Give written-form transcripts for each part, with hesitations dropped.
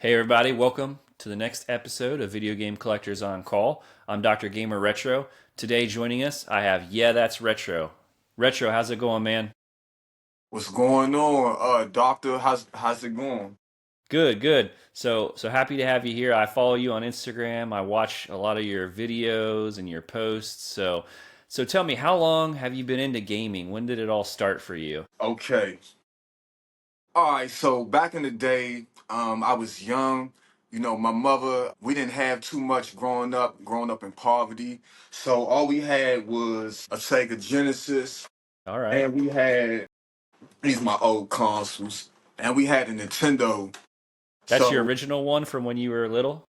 Hey everybody, welcome to the next episode of Video Game Collectors on Call. I'm Dr. Gamer Retro. Today joining us, I have That's Retro. Retro, how's it going, man? What's going on, doctor? How's it going? Good, good. So happy to have you here. I follow you on Instagram. I watch a lot of your videos and your posts. So tell me, how long have you been into gaming? When did it all start for you? Okay. All right, so back in the day, I was young. You know, my mother, we didn't have too much growing up in poverty. So all we had was a Sega Genesis, All right. and we had these my old consoles, and we had a Nintendo. That's your So, original one from when you were little?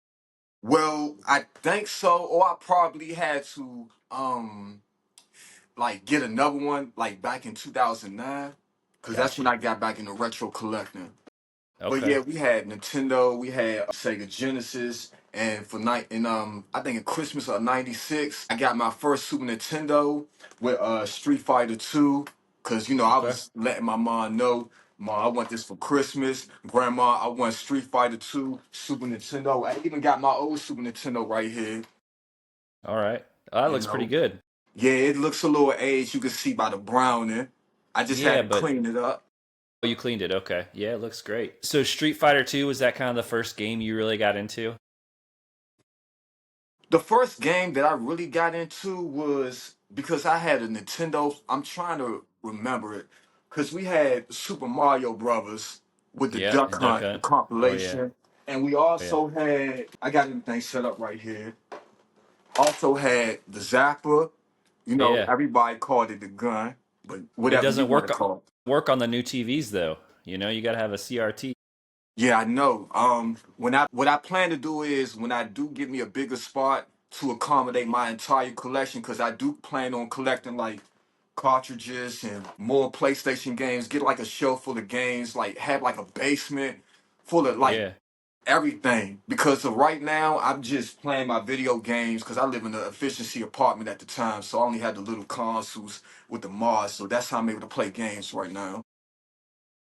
well, I think so, or I probably had to like get another one like back in 2009 because that's when Gotcha. I got back into retro collecting. But Okay. yeah, we had Nintendo, we had Sega Genesis, and for night in I think in Christmas of '96, I got my first Super Nintendo with Street Fighter 2 because you know I Okay. was letting my mom know, "Mom, I want this for Christmas. Grandma, I want Street Fighter 2 Super Nintendo." I even got my old Super Nintendo right here, All right. Oh, that you looks pretty know. good. Yeah, it looks a little aged. You can see by the browning. I just had Yeah, to but clean it up. oh, you cleaned it. Okay. Yeah, it looks great. So Street Fighter 2 was that kind of the first game you really got into? The first game that I really got into was because I had a Nintendo. I'm trying to remember it because we had Super Mario Brothers with the Yeah, Duck and Duck Hunt, the Hunt. Oh yeah. compilation, and we Oh yeah. also had. I got everything set up right here. Also had the Zapper. You know, Yeah. everybody called it the gun, but It whatever you doesn't want to work call it. on the new TVs though. You know, you got to have a CRT. Yeah, I know. When I what I plan to do is when I do get me a bigger spot to accommodate my entire collection, because I do plan on collecting like cartridges and more PlayStation games. Get like a shelf full of games, like have like a basement full of like Yeah. everything. Because of right now, I'm just playing my video games because I live in an efficiency apartment at the time, so I only had the little consoles with the mods. So that's how I'm able to play games right now.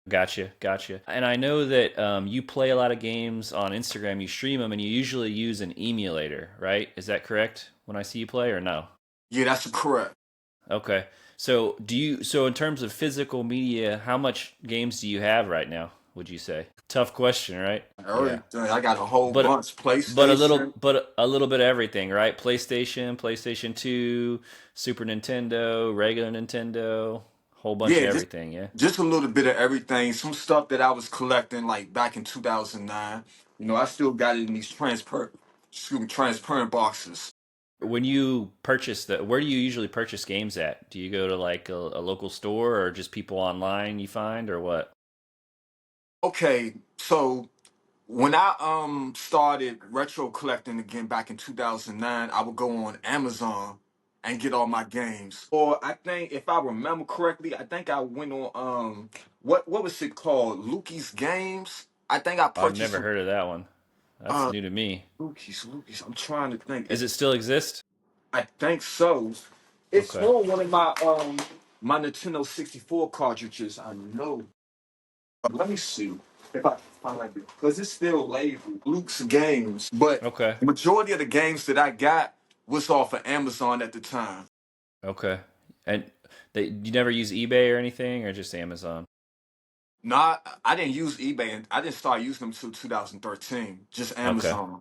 Gotcha. Gotcha. And I know that you play a lot of games on Instagram. You stream them, and you usually use an emulator, right? Is that correct? When I see you play, or no? Yeah, that's correct. Okay. So do you? So in terms of physical media, how much games do you have right now? Would you say? Tough question, right? Yeah. Everything. I got a whole but bunch. PlayStation. a little bit of everything, right? PlayStation, PlayStation 2, Super Nintendo, regular Nintendo, whole bunch of Yeah, everything, yeah. just a little bit of everything. Some stuff that I was collecting like back in 2009. You know, I still got it in these transparent boxes. When you purchase where do you usually purchase games at? Do you go to like a local store or just people online you find or what? Okay, so when I started retro collecting again back in 2009, I would go on Amazon and get all my games. Or I think if I remember correctly, I think I went on what was it called? Lukey's Games. I think I I've purchased never some heard of that one. That's new to me. Lukey's. I'm trying to think. Does it still exist? I think so. It's Okay. on one of my Nintendo 64 cartridges. I know. Let me see if I can find it because it's still labeled Luke's Games. But Okay. the majority of the games that I got was off of Amazon at the time. Okay. And you never use eBay or anything or just Amazon? No, I didn't use eBay and I didn't start using them until 2013. Just Okay. Amazon.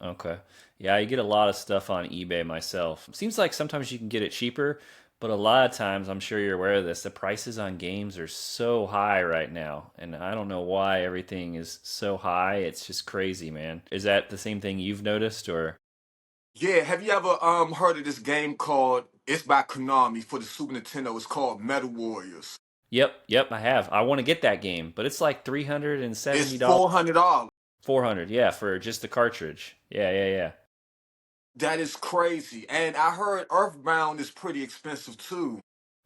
Okay. Yeah, I get a lot of stuff on eBay myself. Seems like sometimes you can get it cheaper, but a lot of times, I'm sure you're aware of this, the prices on games are so high right now. And I don't know why everything is so high. It's just crazy, man. Is that the same thing you've noticed or? Yeah, have you ever heard of this game called it's by Konami for the Super Nintendo? It's called Metal Warriors. Yep, yep, I have. I want to get that game, but it's like It's $370, $400. 400, yeah, for just the cartridge. Yeah, yeah, yeah. That is crazy. And I heard Earthbound is pretty expensive too.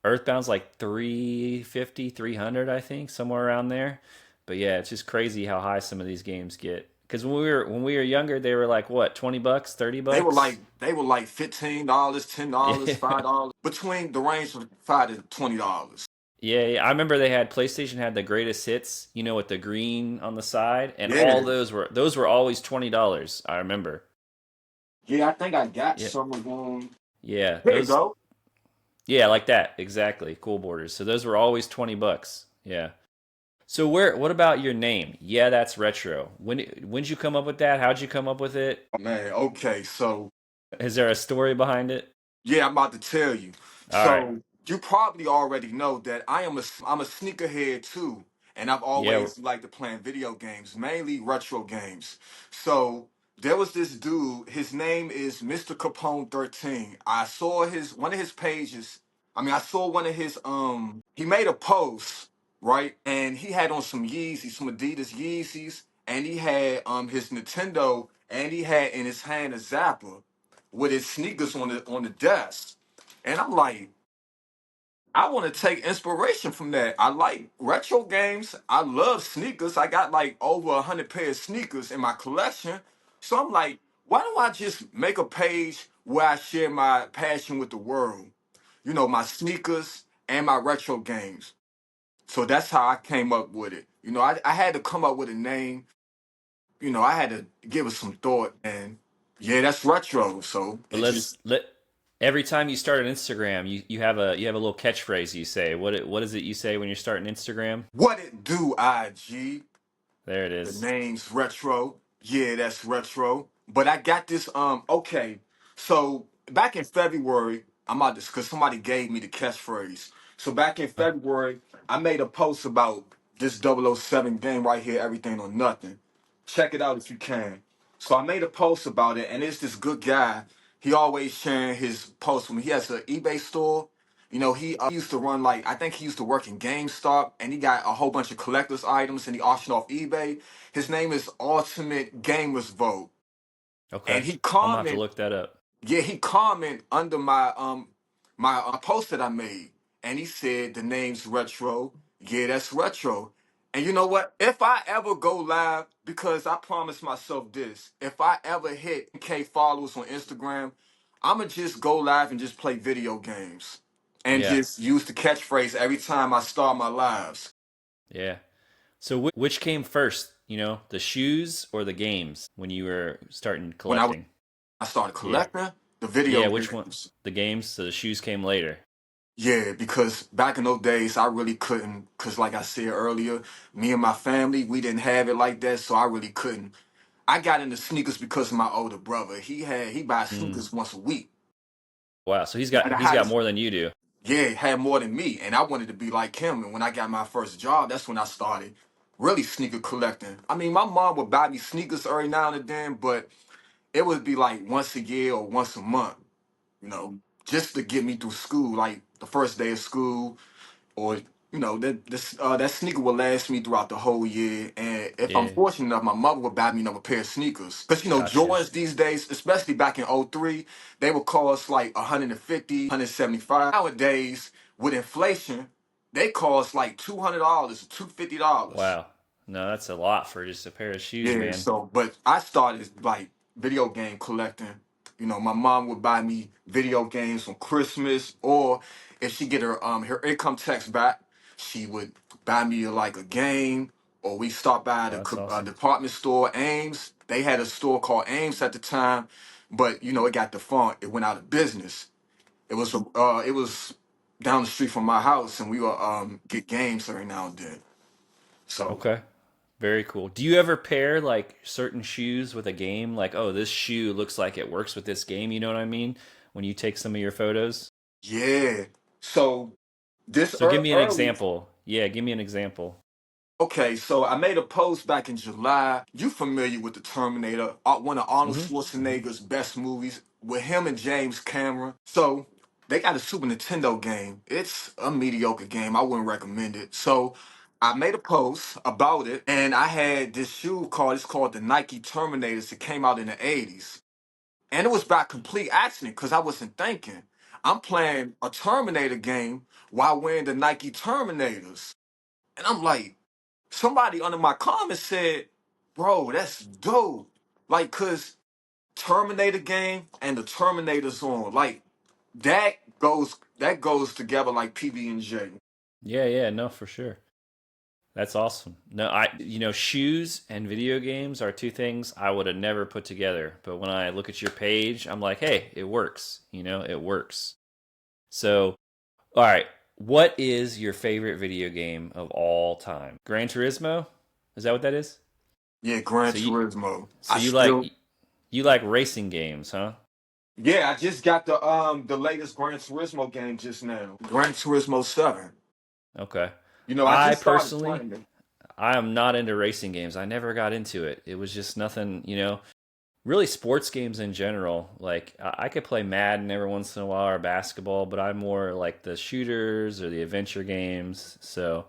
Earthbound's like 350, 300, I think, somewhere around there. But yeah, it's just crazy how high some of these games get. Because when we were younger, they were like what, 20 bucks, 30 They were bucks? like they were like $15, $10, Yeah. $5. Between the range of $5 to $20. Yeah, yeah, I remember they had PlayStation had the greatest hits, with the green on the side, and all Yeah. those were always $20. I remember. Yeah, I think I got Yeah, some of them. yeah, Here you go. yeah, like that exactly. Cool borders. So those were always $20. Yeah. So what about your name? Yeah, that's retro. When'd you come up with that? How'd you come up with it? Man, okay, so Is there a story behind it? yeah, I'm about to tell you. All right. So you probably already know that I'm a sneakerhead too, and I've Yeah. always liked to playing video games, mainly retro games. So there was this dude. His name is Mr. Capone 13. I saw his one of his pages. I mean, I saw one of his He made a post, right, and he had on some Yeezys, some Adidas Yeezys, and he had his Nintendo, and he had in his hand a Zapper with his sneakers on the desk. And I'm like, I want to take inspiration from that. I like retro games. I love sneakers. I got like over 100 pair of sneakers in my collection. So I'm like, why don't I just make a page where I share my passion with the world? My sneakers and my retro games. So that's how I came up with it. I had to come up with a name. I had to give it some thought. And yeah, that's retro. So But it just let every time you start an Instagram, you have a little catchphrase you say. What is it you say when you're starting Instagram? what it do, IG. There it The is. name's Retro. Yeah, that's Retro. But I got this okay. So back in February, I'm out this because somebody gave me the catchphrase. So back in February, I made a post about this 007 game right here, Everything or Nothing. Check it out if you can. So I made a post about it, and it's this good guy. He always sharing his posts with me. He has an eBay store. He used to run like I think he used to work in GameStop, and he got a whole bunch of collector's items, and he auctioned off eBay. His name is Ultimate Gamers Vote, and Okay. he I'm gonna have to comment look that up. yeah, he comment under my post that I made, and he said the name's Retro. Yeah, that's Retro. And you know what? If I ever go live, because I promised myself this, if I ever hit K followers on Instagram, I'ma just go live and just play video games and Yeah. just use the catchphrase every time I start my lives. Yeah. So which came first? The shoes or the games when you were starting When I collecting? I started Yeah. collecting the video Yeah. Which one? games. The games. So the shoes came later. Yeah, because back in those days, I really couldn't. Because, like I said earlier, me and my family, we didn't have it like that, so I really couldn't. I got into sneakers because of my older brother. He buys Mm. sneakers once a week. Wow. So he's And got I he's had, got more than you do. yeah, had more than me, and I wanted to be like him. And when I got my first job, that's when I started really sneaker collecting. I mean, my mom would buy me sneakers every now and then, but it would be like once a year or once a month, just to get me through school, like the first day of school or that sneaker will last me throughout the whole year. And if I'm Yeah. fortunate enough, my mother will buy me another pair of sneakers. Because Gotcha. Jordans these days, especially back in '03, they would cost like 150, 175. Nowadays, with inflation, they cost like $200, $250. Wow. No, that's a lot for just a pair of shoes, Yeah, man. so but I started like video game collecting. My mom would buy me video games on Christmas, or if she get her income tax back, she would buy me like a game, or we stopped by Oh, the that's awesome. department store Ames. They had a store called Ames at the time, but it got defunct. It went out of business. It was down the street from my house, and we would get games every now and then. So Okay. Very cool. Do you ever pair like certain shoes with a game? Like, oh, this shoe looks like it works with this game. You know what I mean? When you take some of your photos. yeah, so this So give me an early. example. Yeah, give me an example. Okay, so I made a post back in July. You familiar with the Terminator, one of Arnold Mm-hmm. Mm-hmm. Schwarzenegger's best movies with him and James Cameron. So they got a Super Nintendo game. It's a mediocre game. I wouldn't recommend it. So I made a post about it, and I had this shoe it's called the Nike Terminators. It came out in the 80s. And it was by complete accident because I wasn't thinking. I'm playing a Terminator game while wearing the Nike Terminators. And I'm like, somebody under my comments said, bro, that's dope. Like, cause Terminator game and the Terminator's on. Like, that goes together like PB and J. Yeah, yeah, no, for sure. That's awesome. No, shoes and video games are two things I would have never put together. But when I look at your page, I'm like, hey, it works. It works. So, all right, what is your favorite video game of all time? Gran Turismo? Is that what that is? Yeah, Gran So you, Turismo. so you like racing games, huh? Yeah, I just got the latest Gran Turismo game just now. Gran Turismo 7. Okay. I I just started personally, playing it. I am not into racing games. I never got into it. It was just nothing, really sports games in general. Like I could play Madden every once in a while or basketball, but I'm more like the shooters or the adventure games. So,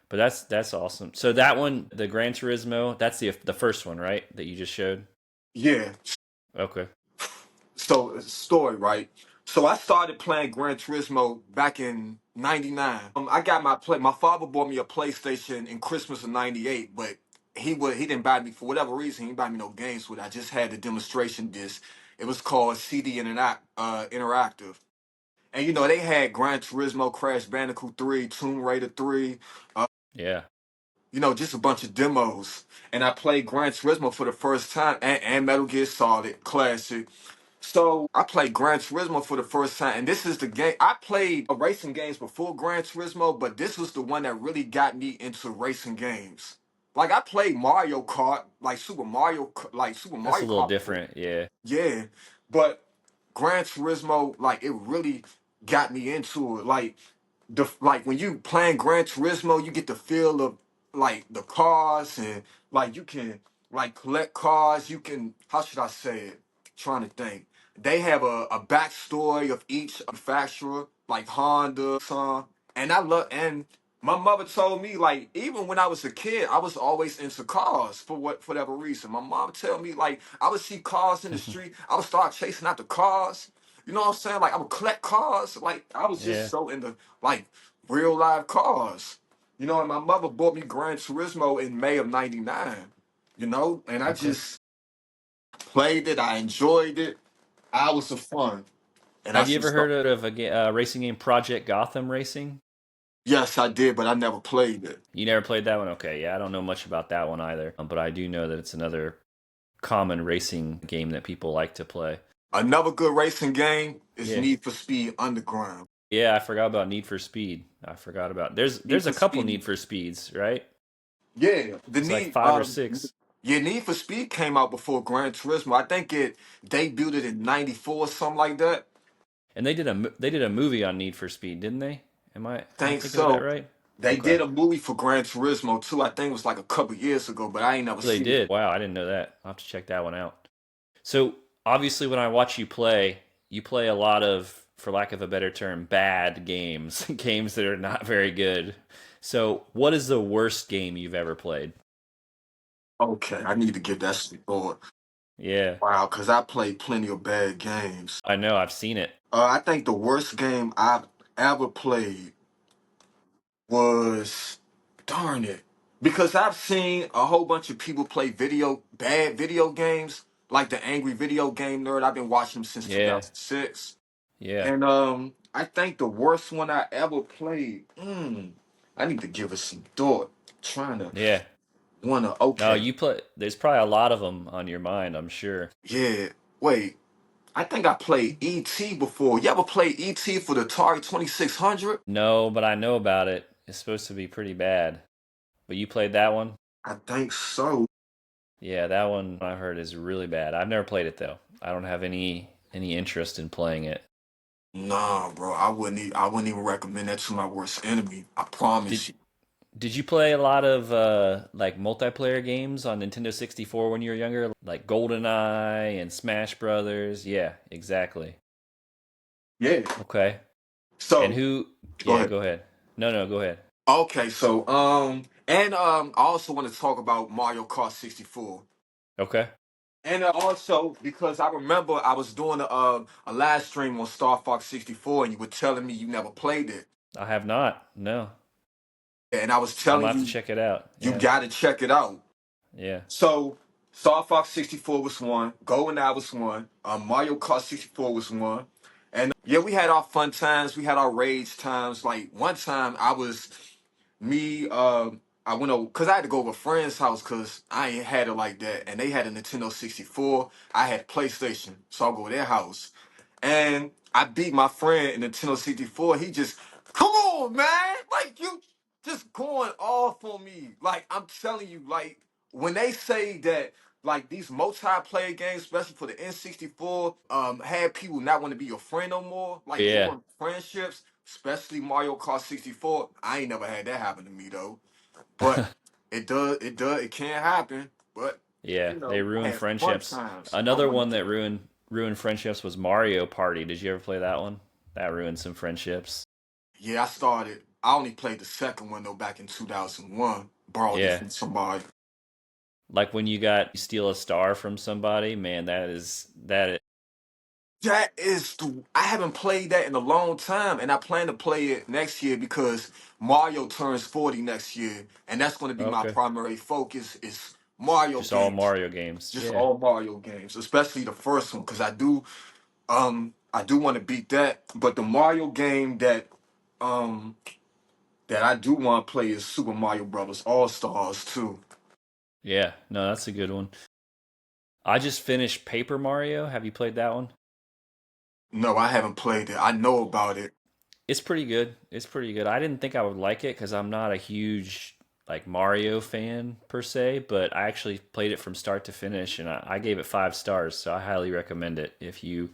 but that's awesome. So that one, the Gran Turismo, that's the first one, right? That you just showed. Yeah. Okay. So it's a story, right? So I started playing Gran Turismo back in '99. I got my father bought me a PlayStation in Christmas of '98, but he didn't buy me for whatever reason. He didn't buy me no games with it. I just had the demonstration disc. It was called CD Interactive. And they had Gran Turismo, Crash Bandicoot 3, Tomb Raider 3, Yeah. just a bunch of demos. And I played Gran Turismo for the first time and Metal Gear Solid Classic. So I played Gran Turismo for the first time, and this is the game. I played racing games before Gran Turismo, but this was the one that really got me into racing games. Like I played Mario Kart, like Super That's a Mario little Kart. different. Yeah. Yeah, but Gran Turismo, like it really got me into it. Like when you playing Gran Turismo, you get the feel of like the cars and like you can like collect cars. You can, how should I say it? Trying to think. They have a backstory of each manufacturer, like Honda, son. And and my mother told me like even when I was a kid, I was always into cars for whatever reason. My mom tell me like I would see cars in the street, I would start chasing after cars. You know what I'm saying? Like I would collect cars. Like I was just Yeah. so into like real live cars. And my mother bought me Gran Turismo in May of '99. And I Okay. just played it. I enjoyed it. Hours of fun. And I Have you should ever start. heard of a racing game, Project Gotham Racing? Yes, I did, but I never played it. You never played that one? Okay, yeah, I don't know much about that one either. But I do know that it's another common racing game that people like to play. Another good racing game is Yeah. Need for Speed Underground. Yeah, I forgot about Need for Speed. I forgot about Need there's a for couple Speed. Need for Speeds, right? Yeah, the It's like Need five or six. yeah, Need for Speed came out before Gran Turismo. I think it debuted it in '94 or something like that. And they did a movie on Need for Speed, didn't they? Am I Think thinking of that so. right? They Okay. did a movie for Gran Turismo too. I think it was like a couple years ago, but I ain't never They seen it. did. Wow, I didn't know that. I'll have to check that one out. So obviously, when I watch you play a lot of, for lack of a better term, bad games, games that are not very good. So, what is the worst game you've ever played? Okay, I need to get that scored. Yeah, Wow, because I played plenty of bad games. I know. I've seen it. I think the worst game I've ever played was, darn it, because I've seen a whole bunch of people play bad video games, like the Angry Video Game Nerd. I've been watching him since Yeah, 2006. yeah, And I think the worst one I ever played, I need to give it some thought. Trying to yeah. wanna No, okay. you play. There's probably a lot of them on your mind. I'm sure. Yeah. Wait. I think I played ET before. You ever played ET for the Atari 2600? No, but I know about it. It's supposed to be pretty bad. But you played that one? I think so. Yeah, that one I've heard is really bad. I've never played it though. I don't have any interest in playing it. Nah, bro. I wouldn't even recommend that to my worst enemy. I Did promise you. Did you play a lot of like multiplayer games on Nintendo 64 when you were younger, like GoldenEye and Smash Brothers? Yeah, exactly. Yeah. Okay. And So who? go Yeah, ahead. go ahead. No, no, go ahead. Okay, so and I also want to talk about Mario Kart 64. Okay. And also because I remember I was doing a live stream on Star Fox 64 and you were telling me you never played it. I have not. No. And I was I'm gonna telling have to you check it out. you Yeah. got to check it out. Yeah. So Star Fox 64 was one, GoldenEye was one, Mario Kart 64 was one, And yeah, we had our fun times. We had our rage times. Like one time, me. I went over because I had to go over a friend's house because I ain't had it like that, and they had a Nintendo 64. I had PlayStation, so I'll go to their house, and I beat my friend in Nintendo 64. He just, come on, man, like you just going off on me. Like I'm telling you, like when they say that like these multiplayer games, especially for the N64, had people not want to be your friend no more. Like they Yeah, want friendships, especially Mario Kart 64. I ain't never had that happen to me though. But it can happen. But yeah, they I ruin had fun friendships. times. I Another want one to that ruined friendships was Mario Party. Did you ever play that one? That ruined some friendships. yeah, I started. I only played the second one though back in 2001. Borrowed it Yeah, from somebody. like when you steal a star from somebody, man, that is. That is the. I haven't played that in a long time, and I plan to play it next year because Mario turns 40 next year, and that's going to be my Okay. primary focus. Is Mario Just all games, Mario games. just Yeah. all Mario games, especially the first one, because I do want to beat that. But the Mario game um that I do want to play is Super Mario Brothers All Stars too. Yeah. No, that's a good one. I just finished Paper Mario. Have you played that one? No, I haven't played it. I know about it. It's pretty good. It's pretty good. I didn't think I would like it because I'm not a huge like Mario fan per se, but I actually played it from start to finish, and I gave it 5 stars. So I highly recommend it if you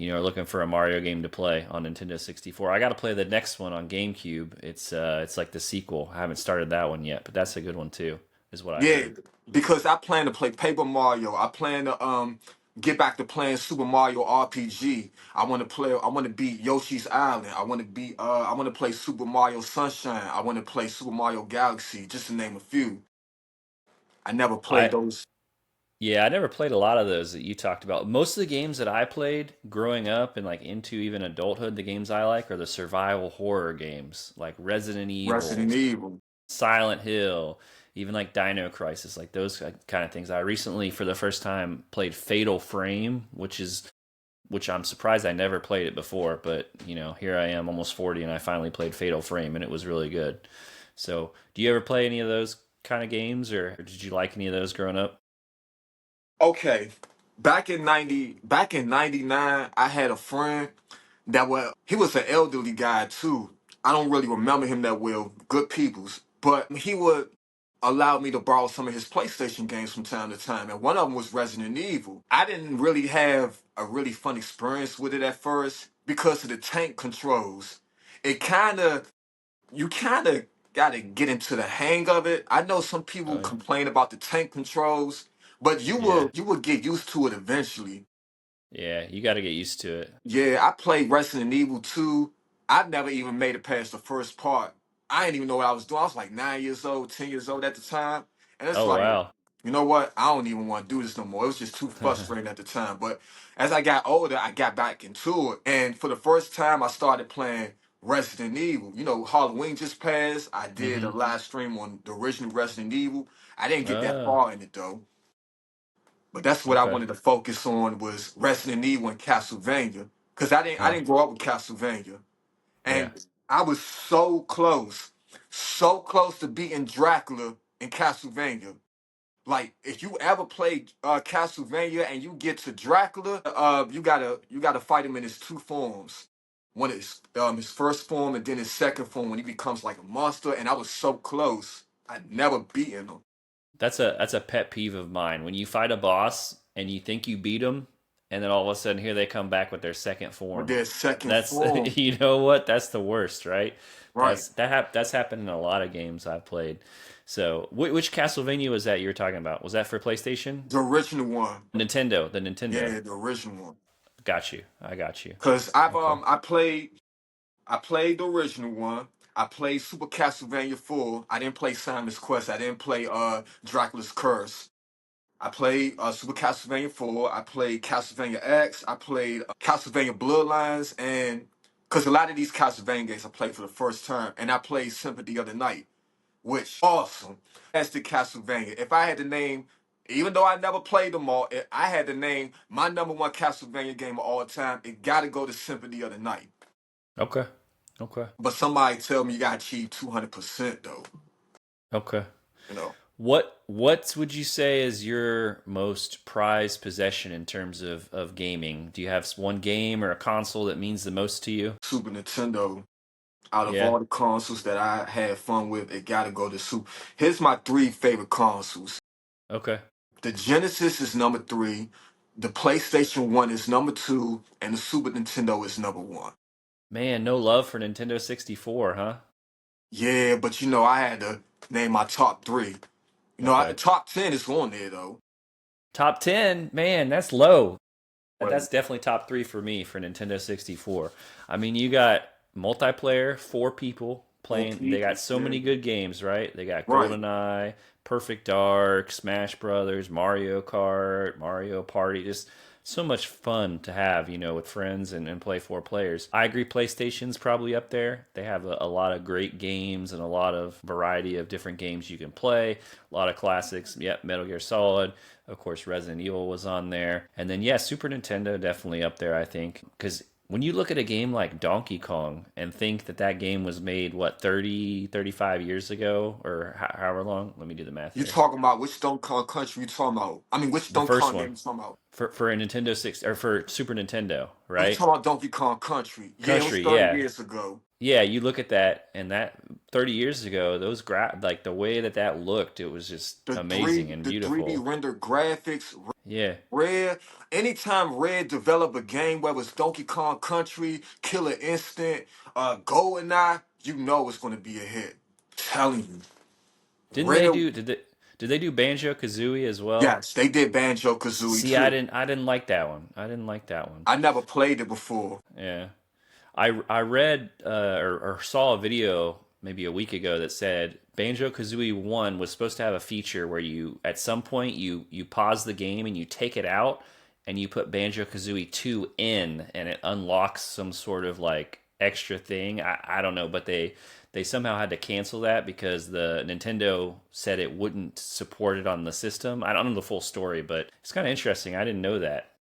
are looking for a Mario game to play on Nintendo 64. I got to play the next one on GameCube. It's like the sequel. I haven't started that one yet, but that's a good one too, is what I Yeah, heard. because I plan to play Paper Mario. I plan to get back to playing Super Mario RPG. I want to play. I want to beat Yoshi's Island. I want to beat. I want to play Super Mario Sunshine. I want to play Super Mario Galaxy, just to name a few. I never played I those. Yeah, I never played a lot of those that you talked about. Most of the games that I played growing up and like into even adulthood, the games I like are the survival horror games like Resident Evil, Resident Evil. Silent Hill, even like Dino Crisis, like those kind of things. I recently, for the first time, played Fatal Frame, which I'm surprised I never played it before, but here I am almost 40 and I finally played Fatal Frame and it was really good. So, do you ever play any of those kind of games or did you like any of those growing up? Okay, back in '99, I had a friend he was an elderly guy too. I don't really remember him that well. Good peoples, but he would allow me to borrow some of his PlayStation games from time to time, and one of them was Resident Evil. I didn't really have a really fun experience with it at first because of the tank controls. It kind of you kind of got to get into the hang of it. I know some people Oh, complain about the tank controls, but yeah. you will get used to it eventually. Yeah, you got to get used to it. Yeah, I played Resident Evil 2. I've never even made it past the first part. I didn't even know what I was doing. I was like 9 years old, 10 years old at the time. And it's Oh like, wow. you know what? I don't even want to do this no more. It was just too frustrating at the time. But as I got older, I got back into it. And for the first time, I started playing Resident Evil. Halloween just passed. I did a Hmm. live stream on the original Resident Evil. I didn't get that Oh, far in it though. But that's what I okay. wanted to focus on was Resident Evil and Castlevania. Cause I Huh. didn't grow up with Castlevania. Yeah. And I was so close to beating Dracula in Castlevania. Like if you ever played Castlevania and you get to Dracula, you gotta fight him in his two forms. One is his first form and then his second form when he becomes like a monster. And I was so close. I'd never beaten him. That's a pet peeve of mine. When you fight a boss and you think you beat them, and then all of a sudden here they come back with their second With form. their second That's form. you know what? That's the worst, right? Right. That's happened in a lot of games I've played. So, which Castlevania was that you were talking about? Was that for PlayStation? The original one. Nintendo, the Nintendo. Yeah, the original one. Got you. I got you. Cause Okay. I played the original one. I played Super Castlevania 4. I didn't play Simon's Quest. I didn't play Dracula's Curse. I played Super Castlevania 4. I played Castlevania X. I played Castlevania Bloodlines, and because a lot of these Castlevania games I played for the first time, and I played Symphony of the Night, which awesome. That's the Castlevania. If I had to name Even though I never played them all, I had to name my number one Castlevania game of all time. It got to go to Symphony of the Night. Okay. Okay. But somebody tell me you got to achieve 200% though. Okay. You know, What would you say is your most prized possession in terms of gaming? Do you have one game or a console that means the most to you? Super Nintendo. Out of Yeah. all the consoles that I had fun with, it got to go to Super. Here's my three favorite consoles. Okay. The Genesis is number three. The PlayStation 1 is number two, and the Super Nintendo is number one. Man, no love for Nintendo 64, huh? Yeah, but I had to name my top three. Okay. Top 10 is on there though. Top 10, man, that's low. Right. That's definitely top three for me for Nintendo 64. I mean, you got multiplayer, four people Four playing. They people. got so Yeah. many good games, right? They got Right. GoldenEye, Perfect Dark, Smash Brothers, Mario Kart, Mario Party. Just so much fun to have, with friends and play four players. I agree, PlayStation's probably up there. They have a lot of great games and a lot of variety of different games you can play. A lot of classics. Yep, Metal Gear Solid. Of course, Resident Evil was on there. And then, yeah, Super Nintendo definitely up there, I think. Because when you look at a game like Donkey Kong and think that that game was made, what, 30, 35 years ago or however long? Let me do the math You here. talking about which Stone Kong country you talking about? I mean, which The Stone first Kong one game you talking about? for a Nintendo 6 or for Super Nintendo, Oh, you right? talking about Donkey Kong Country? Yeah, it was Country, 30 yeah. years ago. Yeah, you look at that and that 30 years ago, those like the way that that looked, it was just amazing and The 3D beautiful. render graphics, Yeah. Red. Anytime Red develop a game, whether it's Donkey Kong Country, Killer Instant, GoldenEye, you know it's going to be a hit. Telling you, Didn't they Red. do did they do Banjo Kazooie as well? Yes, they did Banjo Kazooie See, I too. didn't I didn't like that one. I didn't like that one. I never played it before. Yeah. I read or saw a video maybe a week ago that said Banjo Kazooie 1 was supposed to have a feature where you at some point you pause the game and you take it out and you put Banjo Kazooie 2 in and it unlocks some sort of like extra thing. I don't know, but they somehow had to cancel that because the Nintendo said it wouldn't support it on the system. I don't know the full story, but it's kind of interesting. I didn't know that.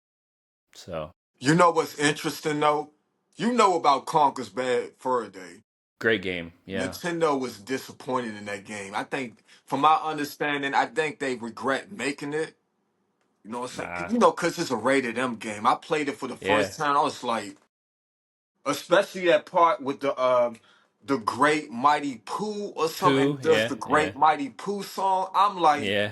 So, You know what's interesting though? You know about Conker's Bad Fur Day. great game. Yeah. Nintendo was disappointed in that game. I think, from my understanding, I think they regret making it. You know what I'm saying? Nah. Because it's a rated M game. I played it for the Yeah. first time. I was like, especially that part with the Great Mighty Pooh or something, Pooh, and does yeah, the yeah, Great Mighty Pooh song. I'm like, yeah.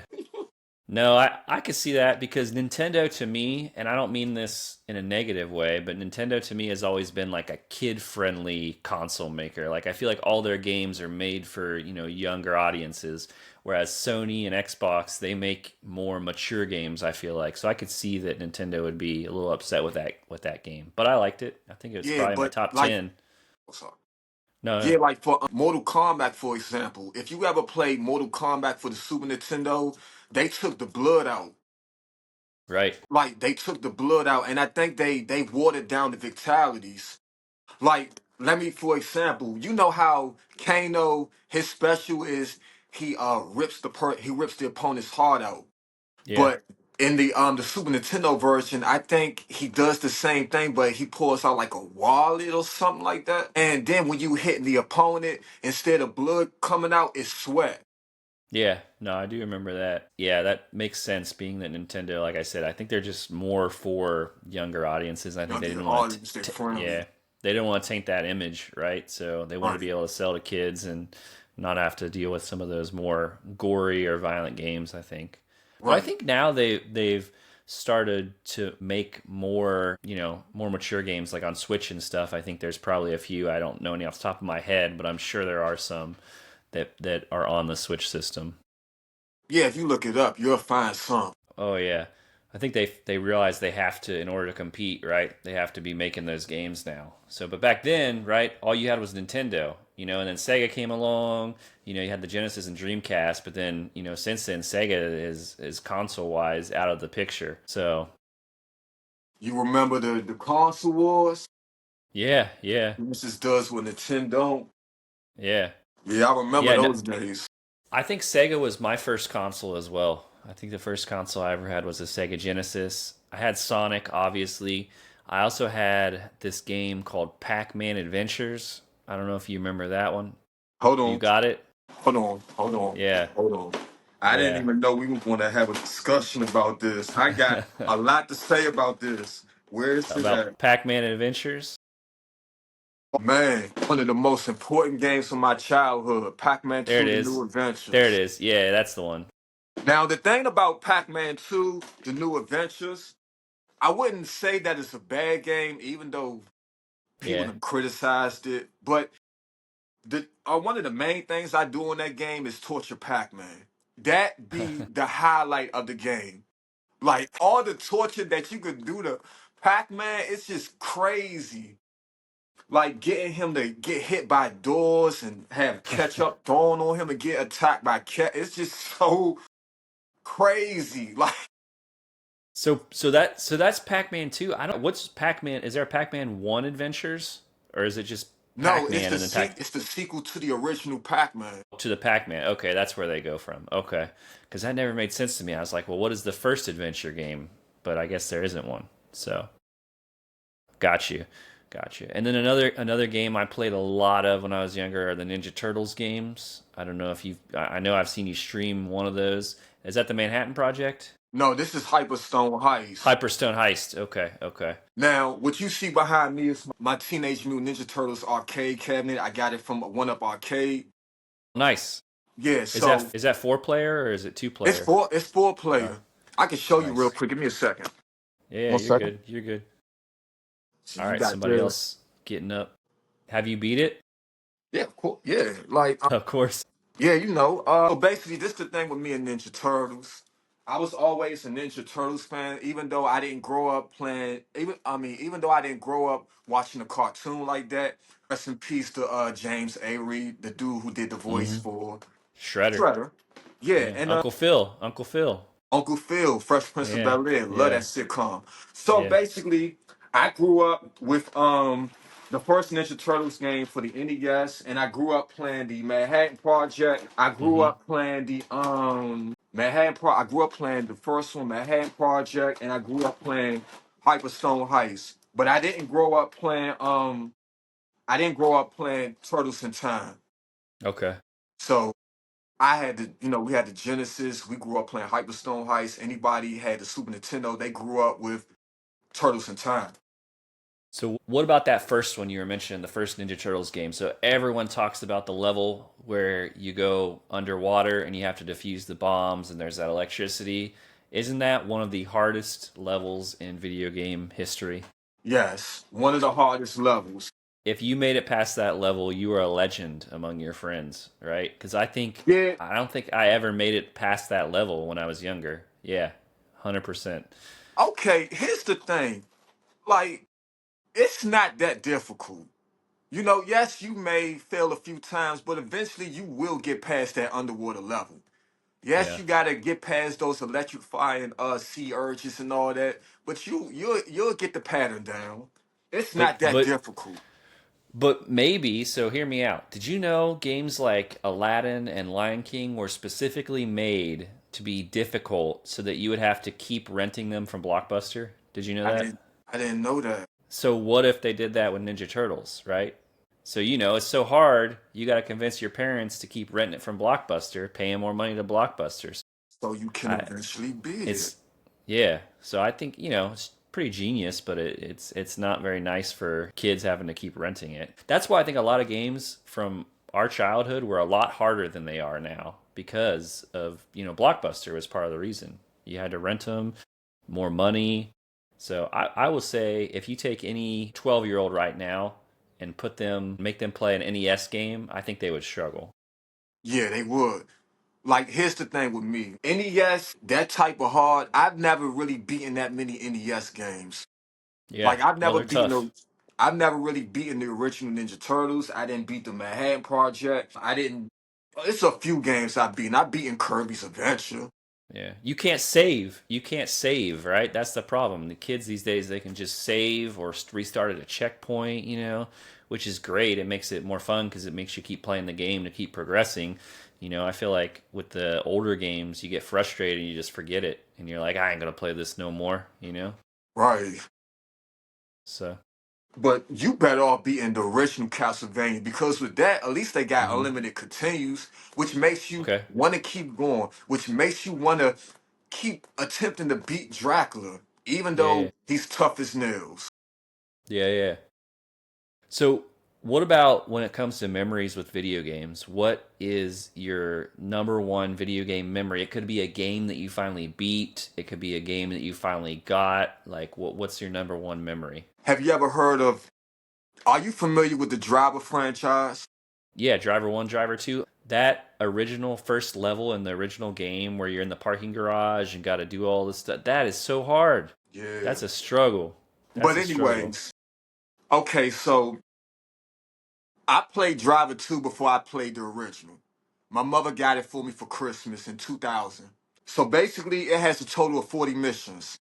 No, I could see that because Nintendo to me, and I don't mean this in a negative way, but Nintendo to me has always been like a kid-friendly console maker. Like I feel like all their games are made for, younger audiences, whereas Sony and Xbox, they make more mature games, I feel like. So I could see that Nintendo would be a little upset with that game. But I liked it. I think it's yeah, probably my but top like, 10. sorry. No, Yeah, no. like for Mortal Kombat, for example, if you ever played Mortal Kombat for the Super Nintendo, they took the blood out. Right. Like they took the blood out, and I think they watered down the fatalities. Like, let me, for example, you know how Kano, his special is he rips the opponent's heart out. Yeah. But in the Super Nintendo version, I think he does the same thing, but he pulls out like a wallet or something like that. And then when you hit the opponent, instead of blood coming out, it's sweat. Yeah, no, I do remember that. Yeah, that makes sense being that Nintendo, like I said, I think they're just more for younger audiences. I You know, think they the didn't want to, audience, they're friendly. yeah, they didn't want to taint that image, right? So they wanted to Right, be able to sell to kids and not have to deal with some of those more gory or violent games, I think. But I right. think now they've started to make more, more mature games like on Switch and stuff. I think there's probably a few, I don't know any off the top of my head, but I'm sure there are some that are on the Switch system. Yeah, if you look it up, you'll find some. Oh yeah. I think they realize they have to in order to compete, right? They have to be making those games now. So, but back then, right, all you had was Nintendo, and then Sega came along. You had the Genesis and Dreamcast, but then, since then Sega is console wise out of the picture. So, You remember the console wars? yeah, yeah, This is does with Nintendo. yeah, Yeah, I remember yeah. No, those days. I think Sega was my first console as well. I think the first console I ever had was a Sega Genesis. I had Sonic, obviously. I also had this game called Pac-Man Adventures. I don't know if you remember that one. Hold You on, got it? hold on, Yeah, hold on. I didn't yeah. even know we were going to have a discussion about this. I got a lot to say about this. Where is it at? About Pac-Man Adventures. Oh, man, one of the most important games from my childhood, Pac-Man There it 2: The New is. There it Adventures. is. Yeah, that's the one. Now, the thing about Pac-Man 2: The New Adventures, I wouldn't say that it's a bad game, even though people Yeah. have criticized it. But one of the main things I do in that game is torture Pac-Man. That be the highlight of the game. Like all the torture that you could do to Pac-Man, it's just crazy. Like getting him to get hit by doors and have ketchup thrown on him and get attacked by ketchup. It's just so crazy. Like So that's Pac-Man 2. I don't what's Pac-Man? Is there a Pac-Man 1 Adventures or is it just no, Pac-Man and then it's the sequel to the original Pac-Man. to the Pac-Man? Okay, that's where they go from. Okay. Cuz that never made sense to me. I was like, "Well, what is the first adventure game?" But I guess there isn't one. So, got you. Got you. And then another game I played a lot of when I was younger are the Ninja Turtles games. I don't know if you I know I've seen you stream one of those. Is that the Manhattan Project? No, this is Hyperstone Heist. Hyperstone Heist. Okay, okay. Now, what you see behind me is my Teenage Mutant Ninja Turtles arcade cabinet. I got it from a One Up Arcade. Nice. Yeah, Is so that four player or is it two it's player? four Oh, player. I can show you real nice. quick. Give me a second. Yeah, One you're second. good. You're good. So All you right, got somebody this. else getting up. Have you beat it? Yeah, of course. Yeah, like Of course. yeah, so basically, this the thing with me and Ninja Turtles. I was always a Ninja Turtles fan, even though I didn't grow up playing. Even though I didn't grow up watching a cartoon like that. Rest in peace to James Avery, the dude who did the voice Mm-hmm. for Shredder. Shredder. Yeah, Yeah. and Uncle Phil. Uncle Phil. Uncle Phil, Fresh Prince of Yeah. Bel-Air, love that Yeah. sitcom. So Yeah. basically, I grew up with the first Ninja Turtles game for the NES, and I grew up playing the Manhattan Project. I grew Mm-hmm. up playing the I grew up playing the first one, Manhattan Project, and I grew up playing Hyperstone Heist. But I didn't grow up playing Turtles in Time. Okay. So I had we had the Genesis. We grew up playing Hyperstone Heist. Anybody had the Super Nintendo, they grew up with Turtles in Time. So what about that first one you were mentioning, the first Ninja Turtles game? So everyone talks about the level where you go underwater and you have to defuse the bombs and there's that electricity. Isn't that one of the hardest levels in video game history? Yes, one of the hardest levels. If you made it past that level, you were a legend among your friends, right? Because Yeah. I don't think I ever made it past that level when I was younger. Yeah, 100%. Okay, here's the thing. Like, it's not that difficult. Yes, you may fail a few times, but eventually you will get past that underwater level. Yes, Yeah, you gotta get past those electrifying sea urges and all that, but you'll get the pattern down. It's but not that but difficult. but maybe. So hear me out. Did you know games like Aladdin and Lion King were specifically made to be difficult so that you would have to keep renting them from Blockbuster? Did you know I that? didn't I didn't know that. So what if they did that with Ninja Turtles, right? So it's so hard. You got to convince your parents to keep renting it from Blockbuster, paying more money to Blockbusters. So you can I, eventually bid it. it's yeah. So I think it's pretty genius, but it's not very nice for kids having to keep renting it. That's why I think a lot of games from our childhood were a lot harder than they are now because of Blockbuster was part of the reason you had to rent them, more money. So I will say if you take any 12-year-old right now and make them play an NES game, I think they would struggle. Yeah, they would. Like, here's the thing with me. NES, that type of hard, I've never really beaten that many NES games. Yeah, Like, no, they're tough. I've never really beaten the original Ninja Turtles. I didn't beat the Manhattan Project. I didn't. It's a few games I've beaten. I've beaten Kirby's Adventure. Yeah. You can't save. You can't save, right? That's the problem. The kids these days, they can just save or restart at a checkpoint, which is great. It makes it more fun because it makes you keep playing the game to keep progressing. I feel like with the older games, you get frustrated and you just forget it. And you're like, I ain't going to play this no more. Right. So, But you better off beating the original Castlevania because with that, at least they got mhm. unlimited continues, which makes you Okay. want to keep going, which makes you want to keep attempting to beat Dracula, even Yeah, yeah. though he's tough as nails. Yeah, yeah. So, what about when it comes to memories with video games? What is your number one video game memory? It could be a game that you finally beat. It could be a game that you finally got. Like, what's your number one memory? Have you ever heard of? Are you familiar with the Driver franchise? Yeah, Driver 1, Driver 2. That original first level in the original game where you're in the parking garage and got to do all this stuff, that is so hard. Yeah. That's a struggle. But That's a struggle. anyways, okay, so I played Driver 2 before I played the original. My mother got it for me for Christmas in 2000. So basically, it has a total of 40 missions.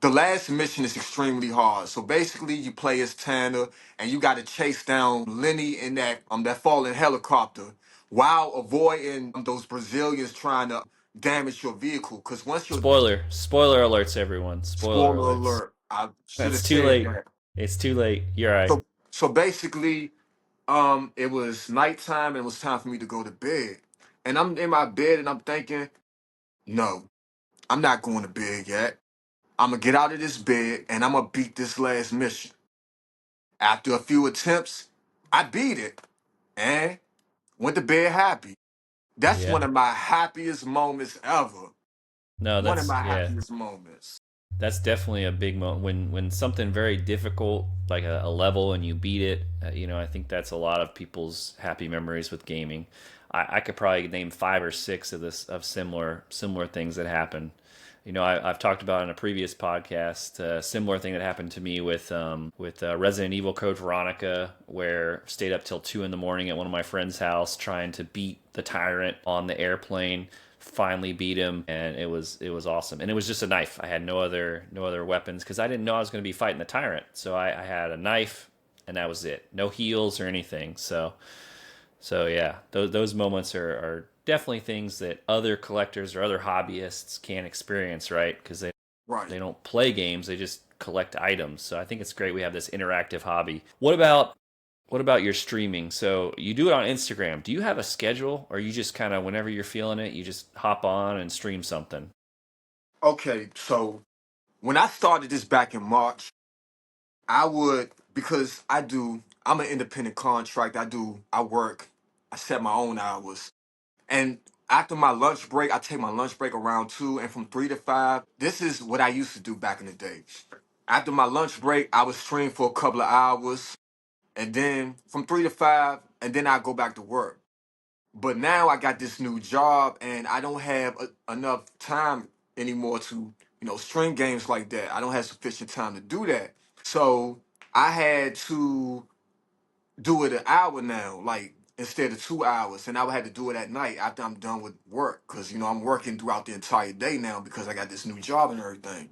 The last mission is extremely hard. So basically, you play as Tanner, and you got to chase down Lenny in that falling helicopter while avoiding those Brazilians trying to damage your vehicle. Because once you're Spoiler alerts, everyone. Spoiler spoiler alerts. alert, I should have That's too said late. that. It's too late. You're right. So basically, it was nighttime and it was time for me to go to bed. And I'm in my bed and I'm thinking, no, I'm not going to bed yet. I'm gonna get out of this bed and I'm gonna beat this last mission. After a few attempts, I beat it and went to bed happy. That's Yeah. one of my happiest moments ever. No, One of that's my yeah. happiest moments. That's definitely a big moment when something very difficult like a level and you beat it. I think that's a lot of people's happy memories with gaming. I could probably name five or six of similar things that happen. I've talked about in a previous podcast a similar thing that happened to me with Resident Evil Code Veronica, where I stayed up till 2 in the morning at one of my friend's house trying to beat the tyrant on the airplane. Finally beat him, and it was awesome. And it was just a knife. I had no other weapons because I didn't know I was going to be fighting the tyrant. So I had a knife, and that was it. No heals or anything. So yeah, those moments are definitely things that other collectors or other hobbyists can't experience, right? Because Right. they don't play games; they just collect items. So I think it's great we have this what hobby. What about your streaming? So you do it on Instagram. Do you have a schedule, or you just kind of whenever you're feeling it, you just hop on and stream something? Okay, so when I started this back in March, I would because I'm an independent contract. I work, I set my own hours. And after my lunch break, I take my lunch break around 2 and from 3 to 5. This is what I used to do back in the day. After my lunch break, I would stream for a couple of hours and then from 3 to 5 and then I go back to work. But now I got this new job and I don't have enough time anymore to, stream games like that. I don't have sufficient time to do that. So I had to do it an hour now, like instead of 2 hours, and I would have to do it at night after I'm done with work, because I'm working throughout the entire day now because I got this new job and everything.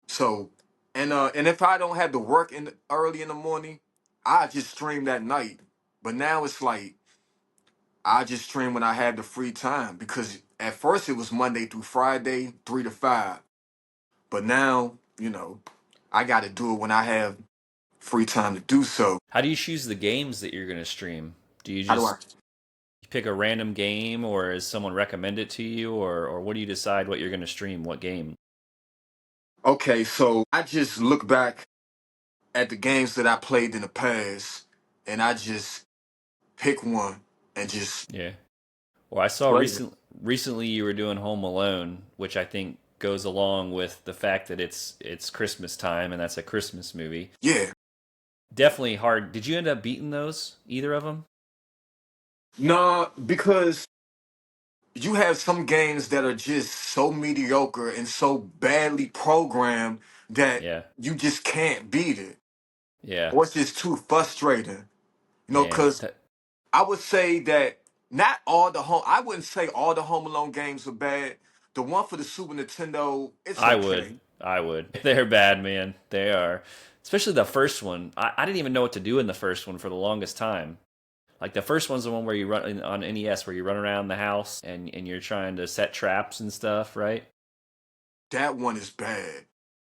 So, and if I don't have to work early in the morning, I just stream that night. But now it's like I just stream when I have the free time because at first it was Monday through Friday, 3 to 5, but now I got to do it when I have free time to do so. How do you choose the games that you're going to stream? Do you How do I? just pick a random game, or is someone recommend it to you, or what do you decide what you're going to stream? What game? Okay, so I just look back at the games that I played in the past, and I just pick one and just Yeah. Well, I saw play it. recently you were doing Home Alone, which I think goes along with the fact that it's Christmas time and that's a Christmas movie. Yeah. Definitely hard. Did you end up beating those? Either of them? No, because you have some games that are just so mediocre and so badly programmed that Yeah. you just can't beat it. Yeah. Or it's just too frustrating. Man. Because I would say that I wouldn't say all the Home Alone games are bad. The one for the Super Nintendo, it's I would. okay. I would. They're bad, man. They are. Especially the first one. I didn't even know what to do in the first one for the longest time. Like the first one's the one where you run on NES, where you run around the house and you're trying to set traps and stuff, right? That one is bad.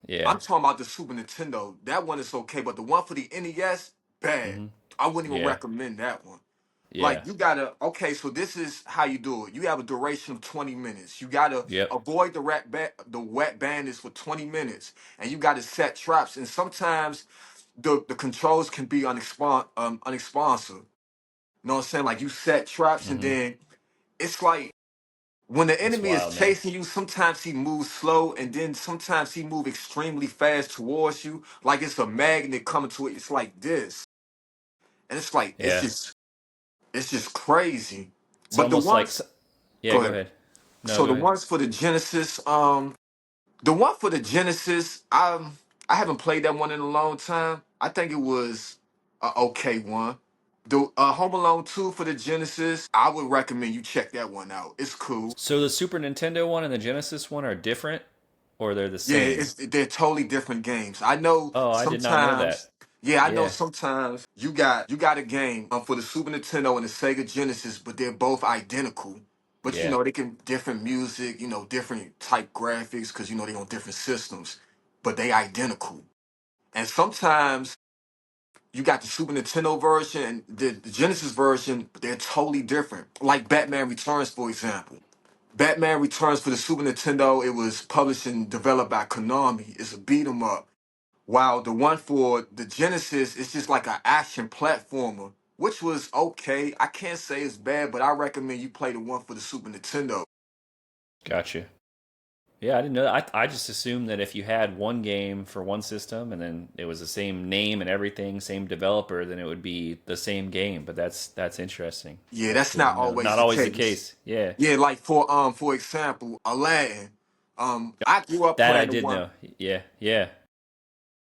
Yeah. I'm talking about the Super Nintendo. That one is okay, but the one for the NES, bad. Mm-hmm. I wouldn't even Yeah. recommend that one. Yeah. Like you gotta, okay, so this is how you do it. You have a duration of 20 minutes. You gotta Yep. avoid the wet bandits for 20 minutes, and you gotta set traps. And sometimes the controls can be unresponsive. You know what I'm saying? Like you set traps, and Mm-hmm. then it's like when the That's enemy is wild, man. chasing you, sometimes he moves slow, and then sometimes he moves extremely fast towards you, like it's a magnet coming to it. It's like this, and it's like Yeah. it's just crazy. It's But the almost like ones, yeah, go go ahead. ahead. No, So go the ahead. ones for the Genesis, the one for the Genesis, I haven't played that one in a long time. I think it was a okay one. The Home Alone 2 for the Genesis, I would recommend you check that one out. It's cool. So the Super Nintendo one and the Genesis one are different, or they're the Yeah, same? they're totally different games. I know Oh, I did not know sometimes. that. Yeah, I know Yeah. sometimes you got a game for the Super Nintendo and the Sega Genesis, but they're both identical. But Yeah. they can different music, different type graphics because they on different systems, but they identical. And sometimes you got the Super Nintendo version and the Genesis version, but they're totally different. Like Batman Returns, for example. Batman Returns for the Super Nintendo, it was published and developed by Konami. It's a beat 'em up. While the one for the Genesis is just like an action platformer, which was okay. I can't say it's bad, but I recommend you play the one for the Super Nintendo. Gotcha. Yeah, I didn't know that. I just assumed that if you had one game for one system and then it was the same name and everything, same developer, then it would be the same game. But that's interesting. Yeah, that's not Didn't know. always Not the always the case. case. Yeah. Yeah, like for example, Aladdin. I grew up That I playing the did one. know. Yeah. Yeah.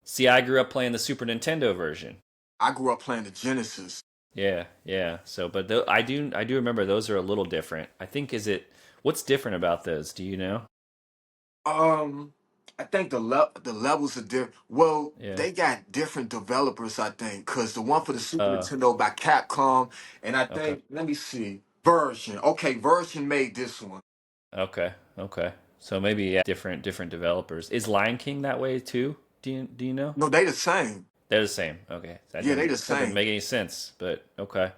See, I grew up playing the Super Nintendo version. I grew up playing the Genesis. Yeah, yeah. So, but I do remember those are a little different. I think is it what's different about those? Do you know? Um, I think the levels are different. Well, Yeah. they got different developers, I think, because the one for the Super Uh. Nintendo by Capcom, and I Okay. think let me see, Version. Okay, Version made this one. Okay. Okay. So maybe yeah, different developers. Is Lion King that way too? Do you know? No, they the same. They're the same. Okay. Yeah, they the That doesn't same. make any sense, but okay.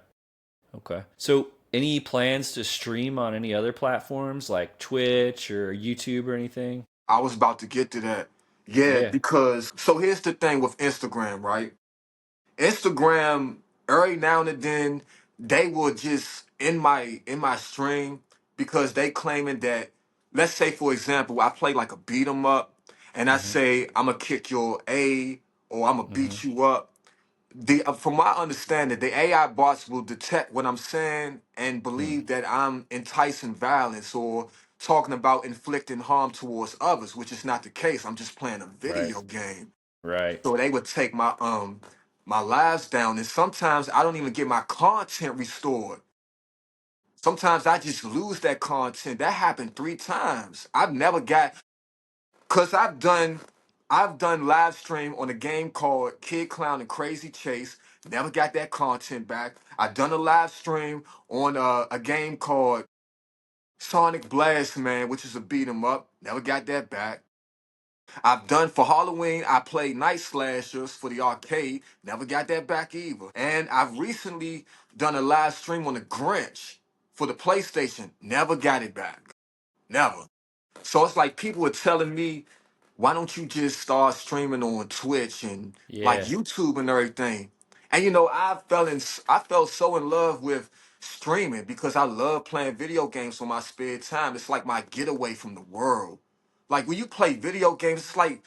Okay. So any plans to stream on any other platforms like Twitch or YouTube or anything? I was about to get to that. Yeah, Yeah. because so here's the thing with Instagram, right? Instagram every now and then they will just in my stream because they claiming that, let's say for example I play like a beat 'em up and I Mhm. say I'm gonna kick your A or I'm gonna Mhm. beat you up. The From my understanding, the AI bots will detect what I'm saying and Hmm. believe that I'm enticing violence or talking about inflicting harm towards others, which is not the case. I'm just playing a Right. video game. Right. So they would take my lives down, and sometimes I don't even get my content restored. Sometimes I just lose that content. That happened 3 times. I've never got cause I've done live stream on a game called Kid Clown and Crazy Chase. Never got that content back. I've done a live stream on a game called Sonic Blast Man, which is a beat 'em up. Never got that back. I've done for Halloween, I played Night Slashers for the arcade. Never got that back either. And I've recently done a live stream on the Grinch for the PlayStation. Never got it back. Never. So it's like people are telling me, why don't you just start streaming on Twitch and like Yeah. YouTube and everything? And I felt so in love with streaming because I love playing video games on my spare time. It's like my getaway from the world. Like when you play video games, it's like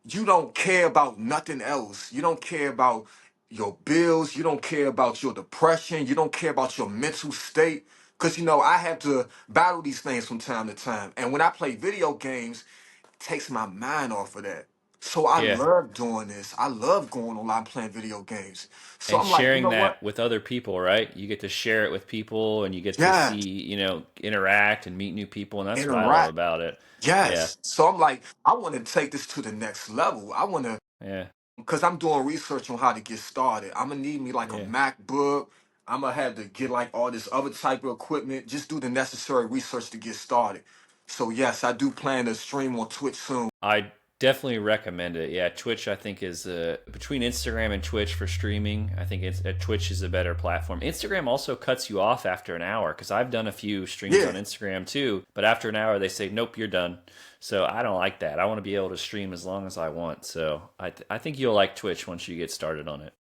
you don't care about nothing else. You don't care about your bills. You don't care about your depression. You don't care about your mental state. Because, I have to battle these things from time to time. And when I play video games, it takes my mind off of that. So I Yeah. love doing this. I love going online playing video games. So And I'm like, you sharing know what? that with other people, right? You get to share it with people and you get to see, Yes, interact and meet new people. And that's what I love interact. about it. Yeah. Yes. So I'm like, I want to take this to the next level. I want to Yeah. because I'm doing research on how to get started. I'm gonna need me like a Yeah. MacBook. I'm gonna have to get like all this other type of equipment, just do the necessary research to get started. So yes, I do plan to stream on Twitch soon. I definitely recommend it. Yeah, Twitch I think is between Instagram and Twitch for streaming. I think Twitch is a better platform. Instagram also cuts you off after an hour because I've done a few streams on Yeah. Instagram too, but after an hour they say nope, you're done. So I don't like that. I want to be able to stream as long as I want. So I think you'll like Twitch once you get started on it.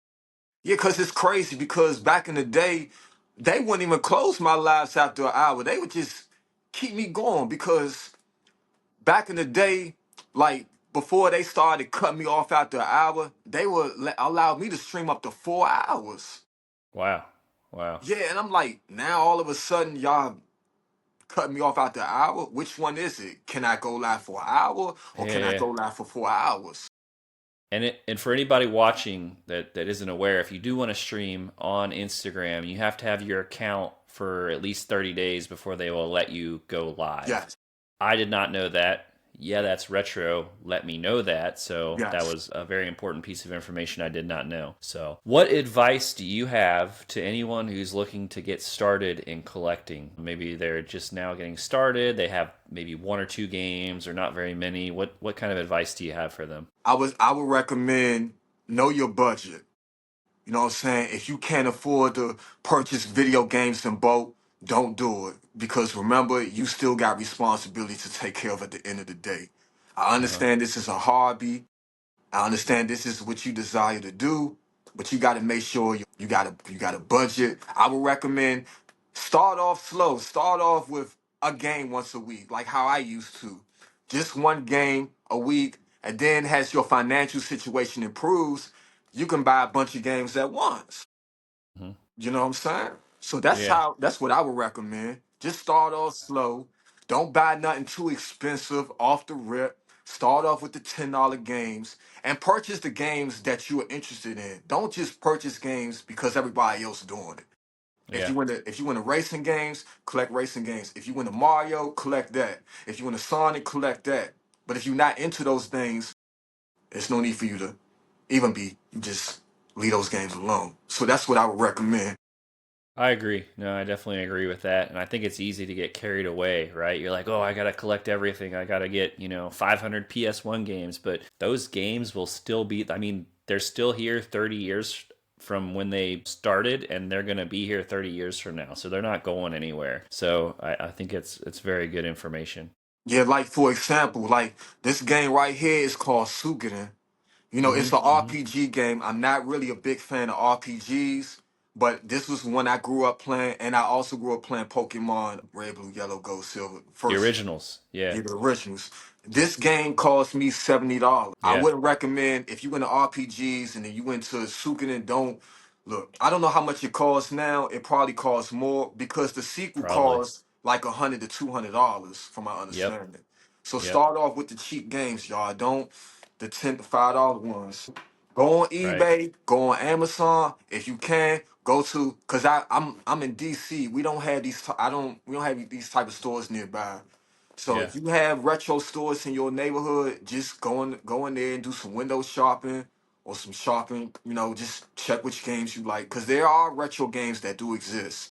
Yeah, because it's crazy because back in the day, they wouldn't even close my lives after an hour. They would just keep me going because back in the day, like before they started cutting me off after an hour, they would allow me to stream up to 4 hours. Wow, wow, Yeah, and I'm like, now all of a sudden y'all cutting me off after an hour? Which one is it? Can I go live for an hour or yeah, can I yeah. go live for 4 hours? And for anybody watching that isn't aware, if you do want to stream on Instagram, you have to have your account for at least 30 days before they will let you go live. Yes, I did not know that. Yeah, that's retro. Let me know that. So that yes. was a very important piece of information I did not know. So, what advice do you have to anyone who's looking to get started in collecting? Maybe they're just now getting started. They have maybe one or two games or not very many. What kind of advice do you have for them? I would recommend know your budget. You know what I'm saying? If you can't afford to purchase video games in bulk, don't do it. Because remember, you still got responsibility to take care of at the end of the day. I Uh huh. understand this is a hobby. I understand this is what you desire to do, but you got to make sure you got a budget. I would recommend start off slow. Start off with a game once a week, like how I used to. Just one game a week, and then as your financial situation improves, you can buy a bunch of games at once. Hmm. You know what I'm saying? So that's Yeah. how that's what I would recommend. Just start off slow. Don't buy nothing too expensive off the rip. Start off with the $10 games and purchase the games that you are interested in. Don't just purchase games because everybody else doing it. If Yeah. you into racing games, collect racing games. If you into Mario, collect that. If you into Sonic, collect that. But if you're not into those things, there's no need for you to even be. You just leave those games alone. So that's what I would recommend. I agree. No, I definitely agree with that. And I think it's easy to get carried away, right? You're like, oh, I got to collect everything. I got to get, 500 PS1 games. But those games will still be, I mean, they're still here 30 years from when they started, and they're going to be here 30 years from now. So they're not going anywhere. So I think it's very good information. Yeah, like for example, like this game right here is called Suikoden. Hmm. It's an Hmm. RPG game. I'm not really a big fan of RPGs, but this was one I grew up playing, and I also grew up playing Pokemon Red, Blue, Yellow, Gold, Silver. The First, originals. Yeah. yeah, the originals. This game cost me $70. I Yeah. wouldn't recommend if you into RPGs and then you into Suikoden. Don't look. I don't know how much it costs now. It probably costs more because the sequel Probably. costs like $100 to $200, from my Yep. understanding. So Yep. start off with the cheap games, y'all. Don't the $10 to $5 ones. Go on Right. eBay. Go on Amazon if you can. Go to because I'm in DC. We don't have these. I don't. We don't have these type of stores nearby. So Yeah. if you have retro stores in your neighborhood, just go in there and do some window shopping or some shopping. Just check which games you like because there are retro games that do exist.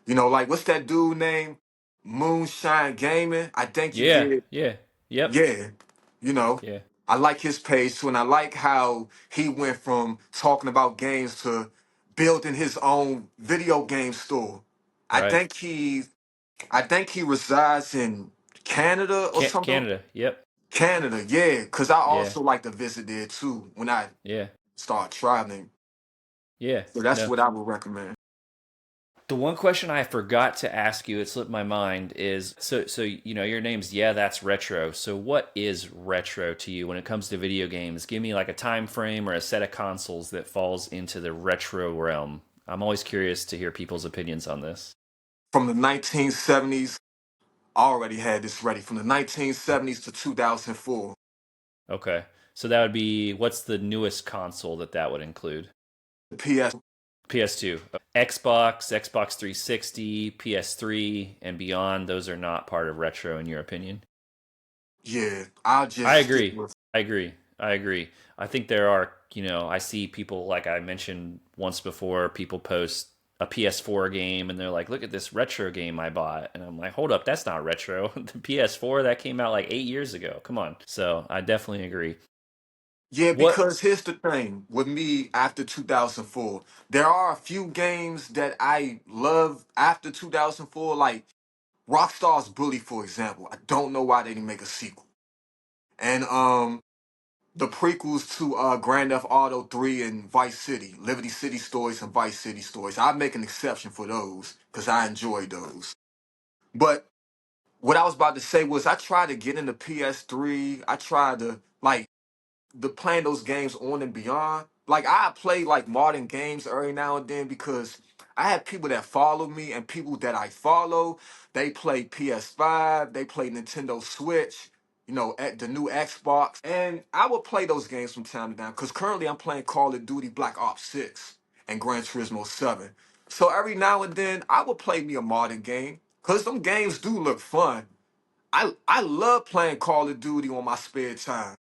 Like what's that dude name? Moonshine Gaming. I think he Yeah. did. Yeah. Yep. Yeah, you know, Yeah. I like his page too, and I like how he went from talking about games to building his own video game store. I Right. think he I think he resides in Canada or something. Canada. Yep. Canada, yeah, because I Yeah. also like to visit there too when I Yeah. start traveling. Yeah. So that's No. what I would recommend. The one question I forgot to ask you, it slipped my mind, is so your name's Yeah, That's Retro. So what is retro to you when it comes to video games? Give me like a time frame or a set of consoles that falls into the retro realm. I'm always curious to hear people's opinions on this. From the 1970s, I already had this ready. From the 1970s to 2004. Okay. So that would be what's the newest console that would include? The PS. PS2, Xbox, Xbox 360, PS3, and beyond. Those are not part of retro, in your opinion. Yeah, I'll I just stick agree. with. I agree. I agree. I think there are, I see people like I mentioned once before. People post a PS4 game and they're like, look at this retro game I bought. And I'm like, hold up, that's not retro. The PS4, that came out like 8 years ago. Come on. So I definitely agree. Yeah, What? because here's the thing with me after 2004. There are a few games that I love after 2004, like Rockstar's Bully, for example. I don't know why they didn't make a sequel. And the prequels to Grand Theft Auto 3 and Vice City, Liberty City Stories and Vice City Stories. I make an exception for those because I enjoy those. But what I was about to say was I tried to get into PS3. I tried to like the playing those games on and beyond. Like I play like modern games every now and then because I have people that follow me and people that I follow. They play PS5, they play Nintendo Switch, at the new Xbox, and I will play those games from time to time. Because currently I'm playing Call of Duty Black Ops 6 and Gran Turismo 7. So every now and then I will play me a modern game because them games do look fun. I love playing Call of Duty on my spare time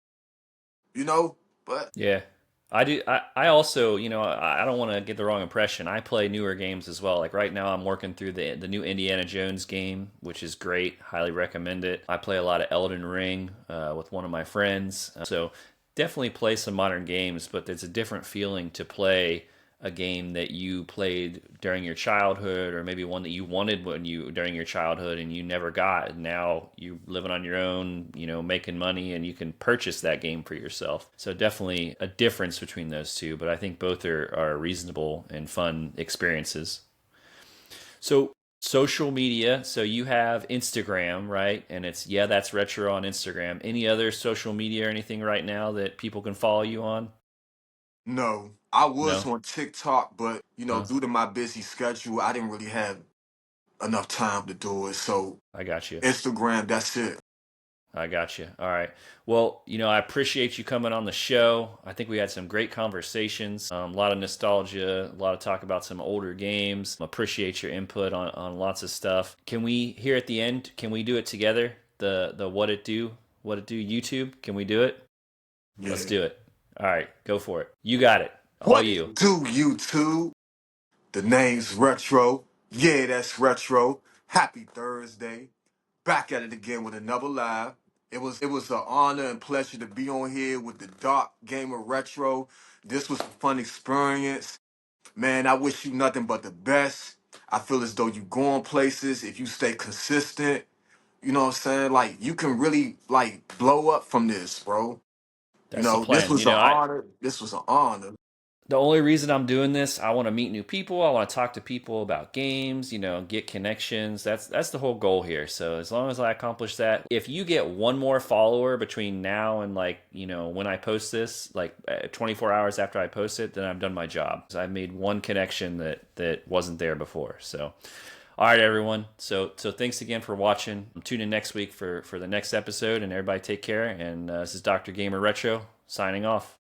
you know. But Yeah. I do. I also, I don't want to get the wrong impression. I play newer games as well. Like right now, I'm working through the new Indiana Jones game, which is great. Highly recommend it. I play a lot of Elden Ring with one of my friends. So definitely play some modern games, but there's a different feeling to play a game that you played during your childhood, or maybe one that you wanted when you during your childhood and you never got. And now you living on your own, making money, and you can purchase that game for yourself. So definitely a difference between those two, but I think both are reasonable and fun experiences. So social media, so you have Instagram, right? And it's yeah, that's retro on Instagram. Any other social media or anything right now that people can follow you on? no, I was No? on TikTok, but No? due to my busy schedule, I didn't really have enough time to do it. So I got you. Instagram, that's it. I got you. All right. Well, I appreciate you coming on the show. I think we had some great conversations, a lot of nostalgia, a lot of talk about some older games. Appreciate your input on lots of stuff. Can we, here at the end, can we do it together? The what it do YouTube? Can we do it? Let's Yeah. do it. All right. Go for it. You got it. All What you. it do, YouTube? The name's Retro. Yeah, that's Retro. Happy Thursday. Back at it again with another live. It was an honor and pleasure to be on here with the Doc Gamer Retro. This was a fun experience. Man, I wish you nothing but the best. I feel as though you going places if you stay consistent. You know what I'm saying? Like you can really like blow up from this, bro. That's the This plan. was an honor. This was an honor. The only reason I'm doing this, I want to meet new people. I want to talk to people about games, get connections. That's the whole goal here. So as long as I accomplish that, if you get one more follower between now and when I post this, 24 hours after I post it, then I've done my job. So I've made one connection that wasn't there before. So all right, everyone. So thanks again for watching. Tune in next week for the next episode, and everybody take care. And this is Dr. Gamer Retro signing off.